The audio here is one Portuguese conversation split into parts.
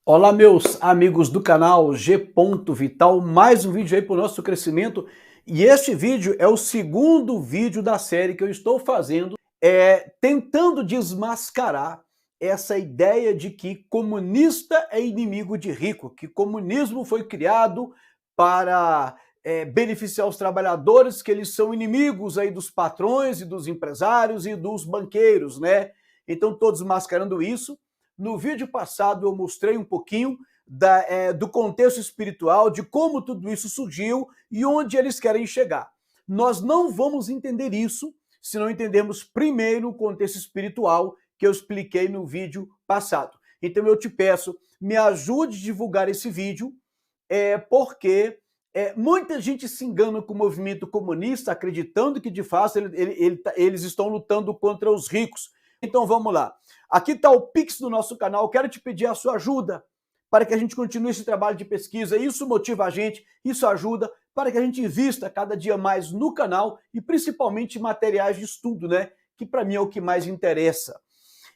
Olá, meus amigos do canal G. Vital, mais um vídeo aí para o nosso crescimento. E este vídeo é o segundo vídeo da série que eu estou fazendo, tentando desmascarar essa ideia de que comunista é inimigo de rico, que comunismo foi criado para beneficiar os trabalhadores, que eles são inimigos aí dos patrões e dos empresários e dos banqueiros, né? Então, estou desmascarando isso. No vídeo passado eu mostrei um pouquinho do contexto espiritual, de como tudo isso surgiu e onde eles querem chegar. Nós não vamos entender isso se não entendermos primeiro o contexto espiritual que eu expliquei no vídeo passado. Então eu te peço, me ajude a divulgar esse vídeo, porque muita gente se engana com o movimento comunista, acreditando que de fato eles estão lutando contra os ricos. Então vamos lá. Aqui está o Pix do nosso canal. Quero te pedir a sua ajuda para que a gente continue esse trabalho de pesquisa. Isso motiva a gente, isso ajuda para que a gente invista cada dia mais no canal e principalmente em materiais de estudo, né? Que para mim é o que mais interessa.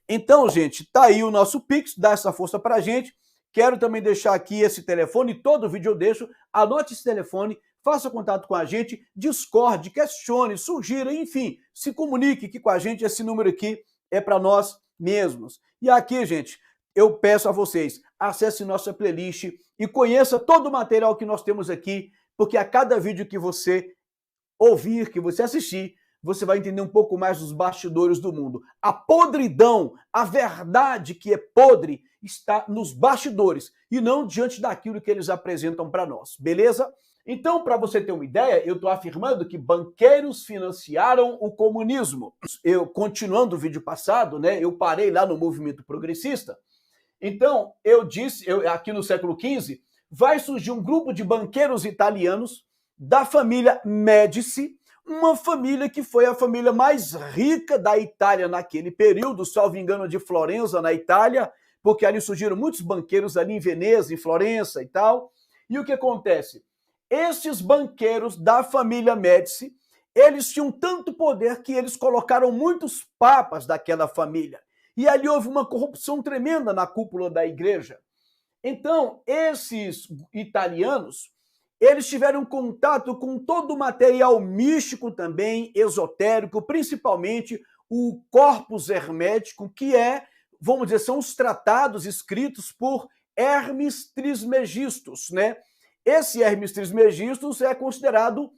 Então, gente, tá aí o nosso Pix, dá essa força pra gente. Quero também deixar aqui esse telefone, todo vídeo eu deixo. Anote esse telefone, faça contato com a gente, discorde, questione, sugira, enfim, se comunique aqui com a gente. Esse número aqui é para nós mesmos. E aqui, gente, eu peço a vocês, acesse nossa playlist e conheça todo o material que nós temos aqui, porque a cada vídeo que você ouvir, que você assistir, você vai entender um pouco mais dos bastidores do mundo. A podridão, a verdade que é podre, está nos bastidores e não diante daquilo que eles apresentam para nós, beleza? Então, para você ter uma ideia, eu estou afirmando que banqueiros financiaram o comunismo. Eu, continuando o vídeo passado, né, eu parei lá no movimento progressista. Então, eu disse, aqui no século XV, vai surgir um grupo de banqueiros italianos da família Médici, uma família que foi a família mais rica da Itália naquele período, salvo engano, de Florença, na Itália, porque ali surgiram muitos banqueiros ali em Veneza, em Florença e tal. E o que acontece? Esses banqueiros da família Médici, eles tinham tanto poder que eles colocaram muitos papas daquela família. E ali houve uma corrupção tremenda na cúpula da igreja. Então, esses italianos, eles tiveram contato com todo o material místico também, esotérico, principalmente o Corpus Hermético, que vamos dizer, são os tratados escritos por Hermes Trismegistus, né? Esse Hermes Trismegistus é considerado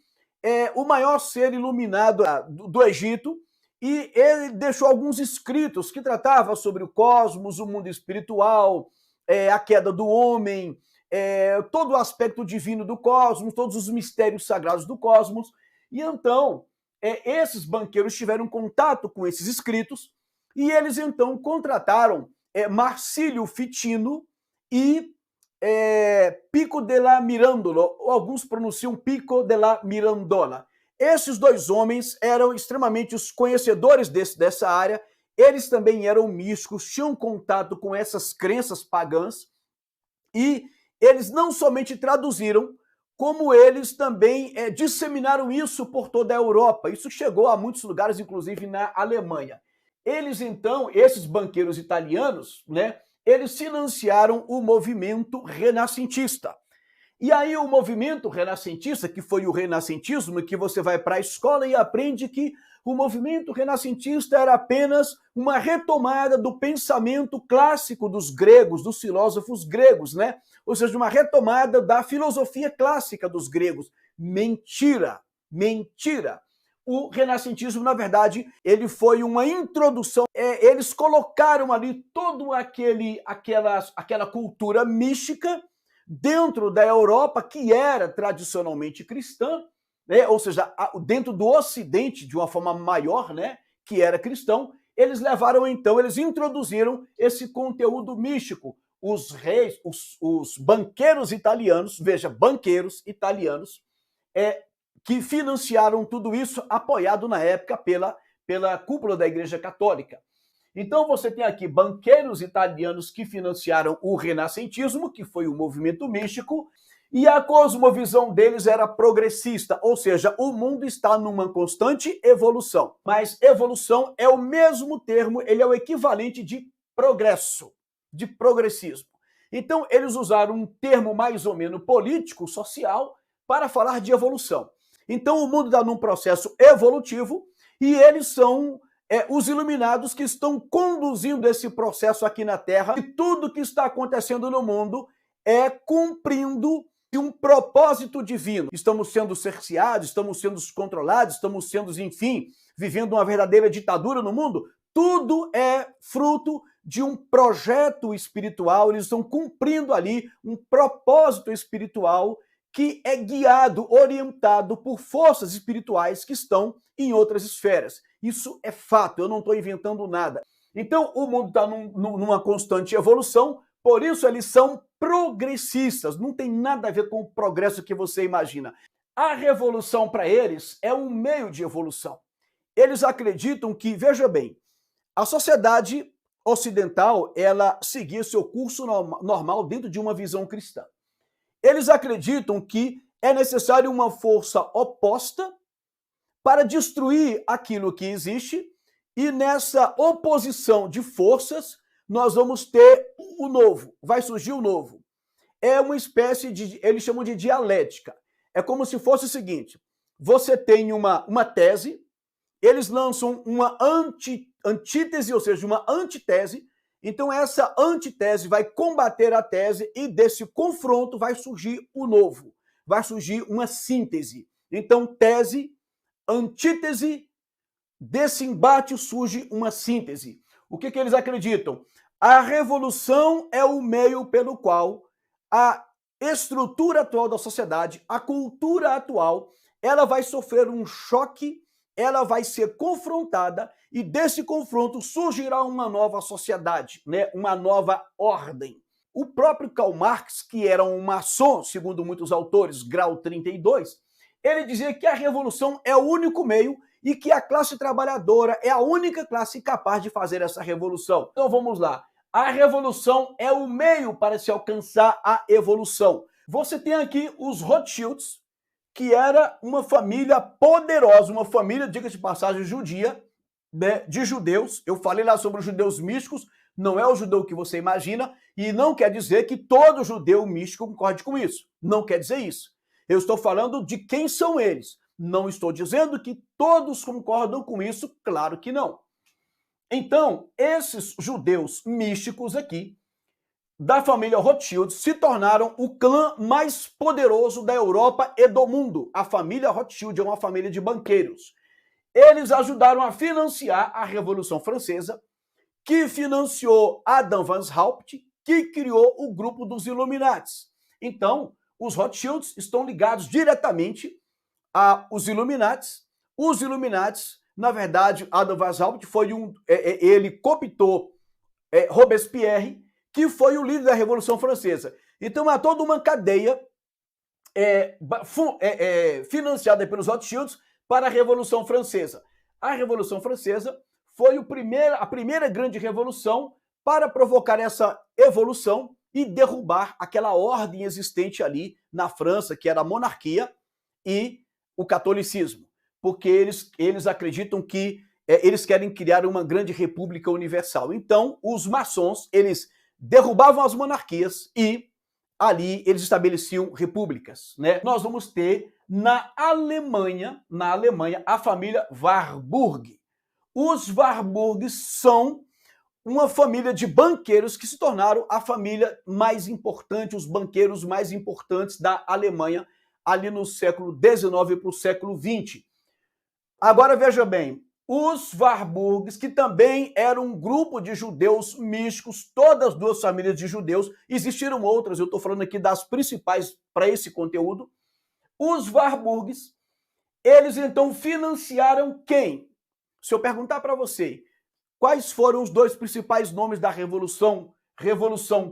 o maior ser iluminado do Egito, e ele deixou alguns escritos que tratavam sobre o cosmos, o mundo espiritual, a queda do homem, todo o aspecto divino do cosmos, todos os mistérios sagrados do cosmos. E então, esses banqueiros tiveram contato com esses escritos e eles então contrataram Marcílio Fitino e Pico della Mirandola, ou alguns pronunciam Pico della Mirandola. Esses dois homens eram extremamente os conhecedores dessa área. Eles também eram místicos, tinham contato com essas crenças pagãs e eles não somente traduziram, como eles também disseminaram isso por toda a Europa. Isso chegou a muitos lugares, inclusive na Alemanha. Eles então, esses banqueiros italianos, né, eles financiaram o movimento renascentista. E aí o movimento renascentista, que foi o renascentismo, que você vai para a escola e aprende que o movimento renascentista era apenas uma retomada do pensamento clássico dos gregos, dos filósofos gregos, né? Ou seja, uma retomada da filosofia clássica dos gregos. Mentira, mentira. O renascentismo, na verdade, ele foi uma introdução. Eles colocaram ali toda aquela cultura mística dentro da Europa, que era tradicionalmente cristã, né? Ou seja, dentro do Ocidente, de uma forma maior, né? Que era cristão, eles levaram então, eles introduziram esse conteúdo místico. Os reis, os banqueiros italianos, veja, banqueiros italianos, que financiaram tudo isso, apoiado na época pela cúpula da Igreja Católica. Então você tem aqui banqueiros italianos que financiaram o renascentismo, que foi o movimento místico, e a cosmovisão deles era progressista, ou seja, o mundo está numa constante evolução. Mas evolução é o mesmo termo, ele é o equivalente de progresso, de progressismo. Então, eles usaram um termo mais ou menos político, social, para falar de evolução. Então, o mundo está num processo evolutivo e eles são os iluminados que estão conduzindo esse processo aqui na Terra. E tudo que está acontecendo no mundo é cumprindo um propósito divino. Estamos sendo cerceados, estamos sendo controlados, estamos sendo, enfim, vivendo uma verdadeira ditadura no mundo. Tudo é fruto de um projeto espiritual, eles estão cumprindo ali um propósito espiritual que é guiado, orientado por forças espirituais que estão em outras esferas. Isso é fato, eu não estou inventando nada. Então, o mundo está numa constante evolução, por isso eles são progressistas, não tem nada a ver com o progresso que você imagina. A revolução para eles é um meio de evolução. Eles acreditam que, veja bem, a sociedade ocidental, ela seguia seu curso normal dentro de uma visão cristã. Eles acreditam que é necessário uma força oposta para destruir aquilo que existe, e nessa oposição de forças, nós vamos ter o novo, vai surgir o novo. É uma espécie de, eles chamam de dialética. É como se fosse o seguinte, você tem uma tese, eles lançam uma antítese, ou seja, uma antitese, então essa antitese vai combater a tese e desse confronto vai surgir o novo, vai surgir uma síntese. Então, tese, antítese, desse embate surge uma síntese. O que eles acreditam? A revolução é o meio pelo qual a estrutura atual da sociedade, a cultura atual, ela vai sofrer um choque, ela vai ser confrontada e desse confronto surgirá uma nova sociedade, né? Uma nova ordem. O próprio Karl Marx, que era um maçom, segundo muitos autores, grau 32, ele dizia que a revolução é o único meio e que a classe trabalhadora é a única classe capaz de fazer essa revolução. Então vamos lá. A revolução é o meio para se alcançar a evolução. Você tem aqui os Rothschilds, que era uma família poderosa, uma família, diga-se de passagem, judia, né, de judeus. Eu falei lá sobre os judeus místicos, não é o judeu que você imagina, e não quer dizer que todo judeu místico concorde com isso. Não quer dizer isso. Eu estou falando de quem são eles. Não estou dizendo que todos concordam com isso, claro que não. Então, esses judeus místicos aqui, da família Rothschild, se tornaram o clã mais poderoso da Europa e do mundo. A família Rothschild é uma família de banqueiros. Eles ajudaram a financiar a Revolução Francesa, que financiou Adam van Haupt, que criou o grupo dos Illuminatis. Então, os Rothschilds estão ligados diretamente aos Illuminatis. Os Illuminatis, na verdade, Adam van Haupt foi ele cooptou Robespierre, que foi o líder da Revolução Francesa. Então, há toda uma cadeia financiada pelos Rothschilds para a Revolução Francesa. A Revolução Francesa foi a primeira grande revolução para provocar essa evolução e derrubar aquela ordem existente ali na França, que era a monarquia e o catolicismo. Porque eles acreditam que eles querem criar uma grande república universal. Então, os maçons, eles derrubavam as monarquias e ali eles estabeleciam repúblicas, né? Nós vamos ter na Alemanha, a família Warburg. Os Warburgs são uma família de banqueiros que se tornaram a família mais importante, os banqueiros mais importantes da Alemanha, ali no século XIX para o século XX. Agora veja bem, os Warburgs, que também eram um grupo de judeus místicos, todas as duas famílias de judeus, existiram outras, eu estou falando aqui das principais para esse conteúdo. Os Warburgs, eles então financiaram quem? Se eu perguntar para você, quais foram os dois principais nomes da Revolução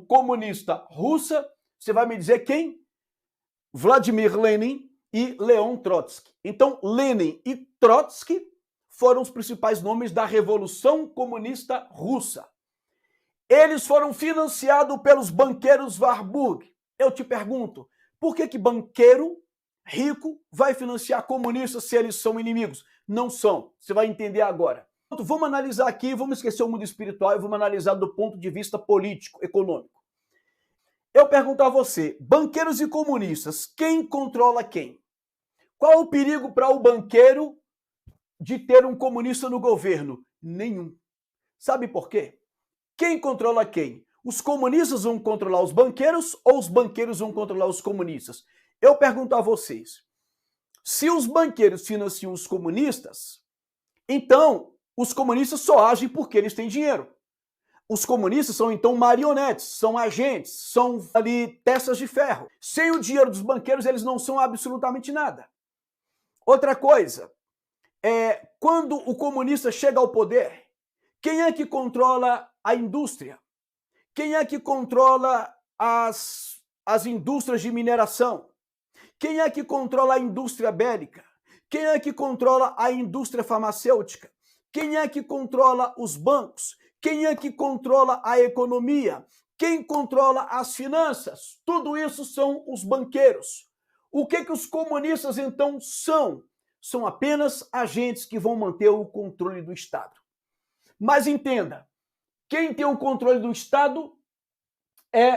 Comunista Russa, você vai me dizer quem? Vladimir Lenin e Leon Trotsky. Então, Lenin e Trotsky foram os principais nomes da Revolução Comunista Russa. Eles foram financiados pelos banqueiros Warburg. Eu te pergunto, por que banqueiro rico vai financiar comunistas se eles são inimigos? Não são. Você vai entender agora. Vamos analisar aqui, vamos esquecer o mundo espiritual e vamos analisar do ponto de vista político, econômico. Eu pergunto a você, banqueiros e comunistas, quem controla quem? Qual é o perigo para o banqueiro de ter um comunista no governo? Nenhum. Sabe por quê? Quem controla quem? Os comunistas vão controlar os banqueiros ou os banqueiros vão controlar os comunistas? Eu pergunto a vocês, se os banqueiros financiam os comunistas, então os comunistas só agem porque eles têm dinheiro. Os comunistas são então marionetes, são agentes, são ali peças de ferro. Sem o dinheiro dos banqueiros, eles não são absolutamente nada. Outra coisa, quando o comunista chega ao poder, quem é que controla a indústria? Quem é que controla as indústrias de mineração? Quem é que controla a indústria bélica? Quem é que controla a indústria farmacêutica? Quem é que controla os bancos? Quem é que controla a economia? Quem controla as finanças? Tudo isso são os banqueiros. O que os comunistas, então, são? São apenas agentes que vão manter o controle do Estado. Mas entenda, quem tem o controle do Estado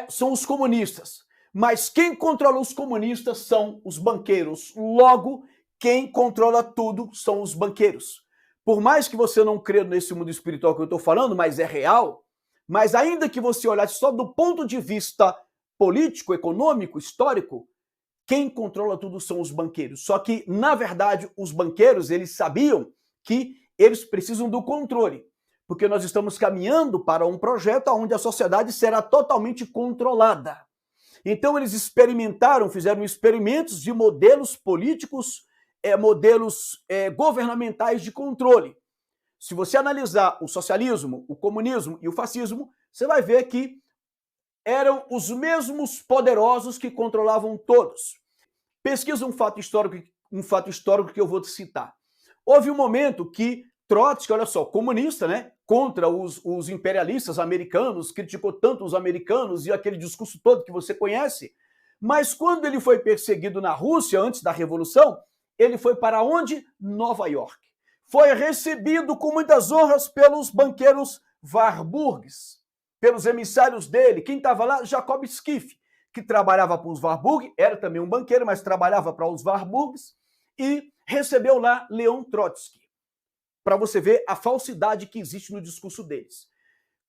são os comunistas. Mas quem controla os comunistas são os banqueiros. Logo, quem controla tudo são os banqueiros. Por mais que você não creia nesse mundo espiritual que eu estou falando, mas é real, mas ainda que você olhasse só do ponto de vista político, econômico, histórico, quem controla tudo são os banqueiros. Só que, na verdade, os banqueiros, eles sabiam que eles precisam do controle, porque nós estamos caminhando para um projeto onde a sociedade será totalmente controlada. Então eles fizeram experimentos de modelos políticos, modelos governamentais de controle. Se você analisar o socialismo, o comunismo e o fascismo, você vai ver que eram os mesmos poderosos que controlavam todos. Pesquisa um fato histórico que eu vou te citar. Houve um momento que Trotsky, olha só, comunista, né, contra os imperialistas americanos, criticou tanto os americanos e aquele discurso todo que você conhece, mas quando ele foi perseguido na Rússia, antes da Revolução, ele foi para onde? Nova York. Foi recebido com muitas honras pelos banqueiros Warburgs, pelos emissários dele. Quem estava lá? Jacob Schiff, que trabalhava para os Warburg, era também um banqueiro, mas trabalhava para os Warburgs, e recebeu lá Leon Trotsky, para você ver a falsidade que existe no discurso deles.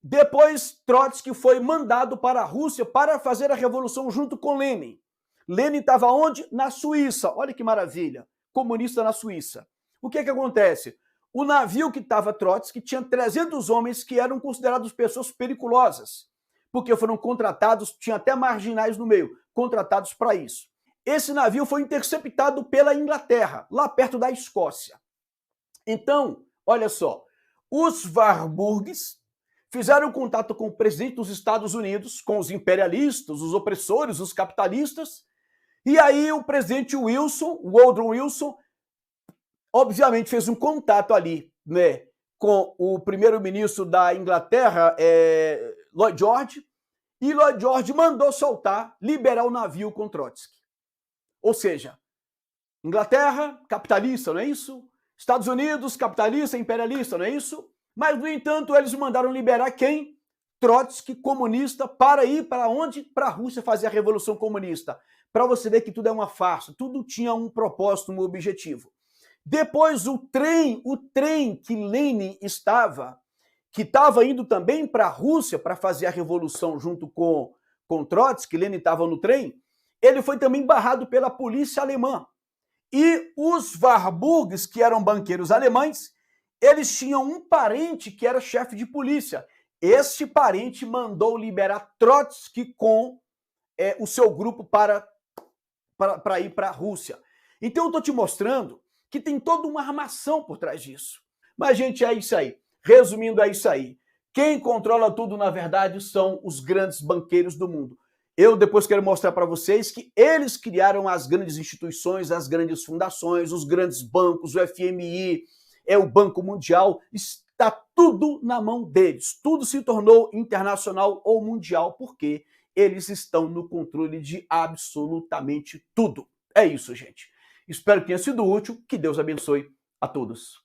Depois, Trotsky foi mandado para a Rússia para fazer a revolução junto com Lenin. Lenin estava onde? Na Suíça. Olha que maravilha. Comunista na Suíça. O que acontece? O navio que estava Trotsky tinha 300 homens que eram considerados pessoas periculosas, porque foram contratados, tinha até marginais no meio, contratados para isso. Esse navio foi interceptado pela Inglaterra, lá perto da Escócia. Então, olha só, os Warburgs fizeram contato com o presidente dos Estados Unidos, com os imperialistas, os opressores, os capitalistas, e aí o presidente Woodrow Wilson, obviamente fez um contato ali, né, com o primeiro-ministro da Inglaterra, Lloyd George, e Lloyd George mandou soltar, liberar o navio com Trotsky. Ou seja, Inglaterra, capitalista, não é isso? Estados Unidos, capitalista, imperialista, não é isso? Mas, no entanto, eles mandaram liberar quem? Trotsky, comunista, para ir para onde? Para a Rússia fazer a Revolução Comunista. Para você ver que tudo é uma farsa, tudo tinha um propósito, um objetivo. Depois, o trem que Lenin que estava indo também para a Rússia para fazer a Revolução junto com Trotsky, Lenin estava no trem, ele foi também barrado pela polícia alemã. E os Warburgs, que eram banqueiros alemães, eles tinham um parente que era chefe de polícia. Este parente mandou liberar Trotsky com o seu grupo para ir para a Rússia. Então eu estou te mostrando que tem toda uma armação por trás disso. Mas, gente, é isso aí. Resumindo, é isso aí. Quem controla tudo, na verdade, são os grandes banqueiros do mundo. Eu depois quero mostrar para vocês que eles criaram as grandes instituições, as grandes fundações, os grandes bancos, o FMI, o Banco Mundial, está tudo na mão deles. Tudo se tornou internacional ou mundial porque eles estão no controle de absolutamente tudo. É isso, gente. Espero que tenha sido útil. Que Deus abençoe a todos.